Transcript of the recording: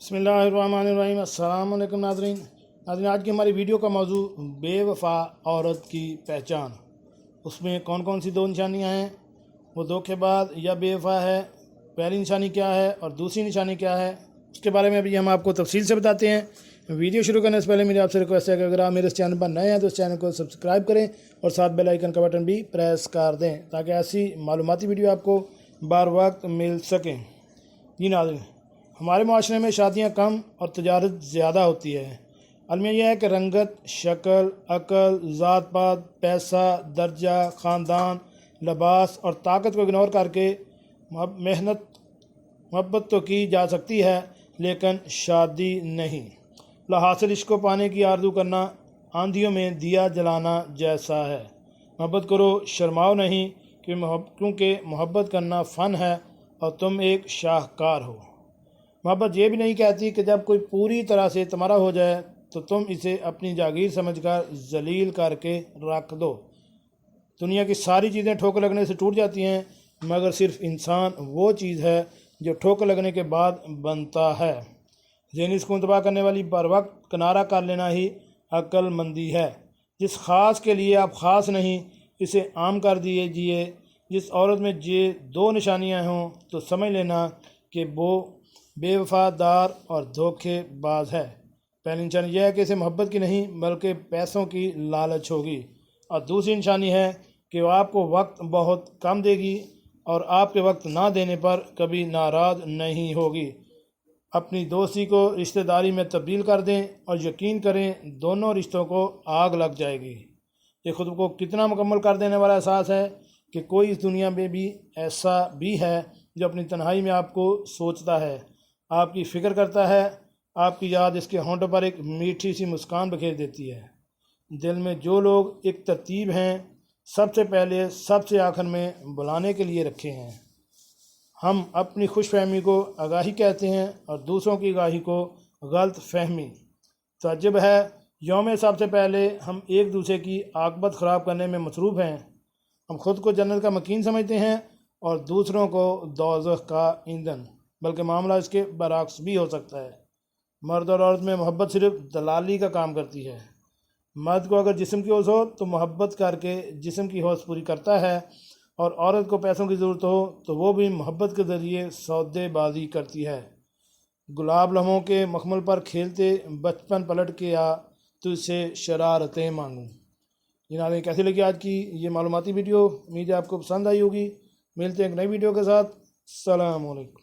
बिस्मिल्लाहिर्रहमानिर्रहीम। अस्सलाम वालेकुम नाज़रीन। आज की हमारी वीडियो का मौजू बेवफा औरत की पहचान। उसमें कौन कौन सी दो निशानियां हैं, वो धोखेबाज या बेवफा है, पहली निशानी क्या है और दूसरी निशानी क्या है, उसके बारे में अभी हम आपको तफसील से बताते हैं। वीडियो शुरू करने से पहले मेरी आपसे रिक्वेस्ट है कि अगर आप मेरे इस चैनल पर नए हैं तो इस चैनल को सब्सक्राइब करें और साथ बेल आइकन का बटन भी प्रेस कर दें ताकि ऐसी मालूमाती वीडियो आपको बार वक्त मिल सकें। जी नाज़रीन, हमारे माशरे में शादियाँ कम और तजारत ज़्यादा होती है। अलमिया यह है कि रंगत, शक्ल, अकल, ज़ात पात, पैसा, दर्जा, ख़ानदान, लिबास और ताकत को इग्नोर करके मोहब्बत तो की जा सकती है लेकिन शादी नहीं। हासिल इश्क को पाने की आरज़ू करना आंधियों में दिया जलाना जैसा है। मोहब्बत करो, शर्माओ नहीं, क्योंकि मोहब्बत करना फ़न है और तुम एक शाहकार हो। मोहब्बत ये भी नहीं कहती कि जब कोई पूरी तरह से तुम्हारा हो जाए तो तुम इसे अपनी जागीर समझकर जलील करके रख दो। दुनिया की सारी चीज़ें ठोकर लगने से टूट जाती हैं, मगर सिर्फ इंसान वो चीज़ है जो ठोकर लगने के बाद बनता है। ज़हनी सुकून तबाह करने वाली बर वक्त किनारा कर लेना ही अक्लमंदी है। जिस ख़ास के लिए आप ख़ास नहीं, इसे आम कर दीजिए। जिस औरत में ये दो निशानियां हों तो समझ लेना कि वो बेवफादार और धोखेबाज है। पहली निशानी यह है कि इसे मोहब्बत की नहीं बल्कि पैसों की लालच होगी, और दूसरी निशानी है कि वो आपको वक्त बहुत कम देगी और आपके वक्त ना देने पर कभी नाराज़ नहीं होगी। अपनी दोस्ती को रिश्तेदारी में तब्दील कर दें और यकीन करें दोनों रिश्तों को आग लग जाएगी। ये खुद को कितना मुकम्मल कर देने वाला एहसास है कि कोई इस दुनिया में भी ऐसा भी है जो अपनी तन्हाई में आपको सोचता है, आपकी फ़िक्र करता है। आपकी याद इसके होंठों पर एक मीठी सी मुस्कान बखेर देती है। दिल में जो लोग एक तरतीब हैं, सबसे पहले सबसे आखिर में बुलाने के लिए रखे हैं। हम अपनी खुशफहमी को आगाही कहते हैं और दूसरों की आगाही को गलत फहमी। ताज्जुब है, यौम सबसे पहले हम एक दूसरे की आकबत ख़राब करने में मसरूफ़ हैं। हम खुद को जन्नत का मकीन समझते हैं और दूसरों को दोज़ख का ईंधन, बल्कि मामला इसके बरअक्स भी हो सकता है। मर्द और औरत में मोहब्बत सिर्फ दलाली का काम करती है। मर्द को अगर जिस्म की होश हो तो मोहब्बत करके जिस्म की होश पूरी करता है, और औरत को पैसों की ज़रूरत हो तो वो भी मोहब्बत के ज़रिए सौदेबाजी करती है। गुलाब लम्हों के मखमल पर खेलते बचपन पलट के आ तुझसे शरारतें मांगूं। ये कैसी लगी आज की ये मालूमाती वीडियो? उम्मीद है आपको पसंद आई होगी। मिलते हैं एक नई वीडियो के साथ। अस्सलाम वालेकुम।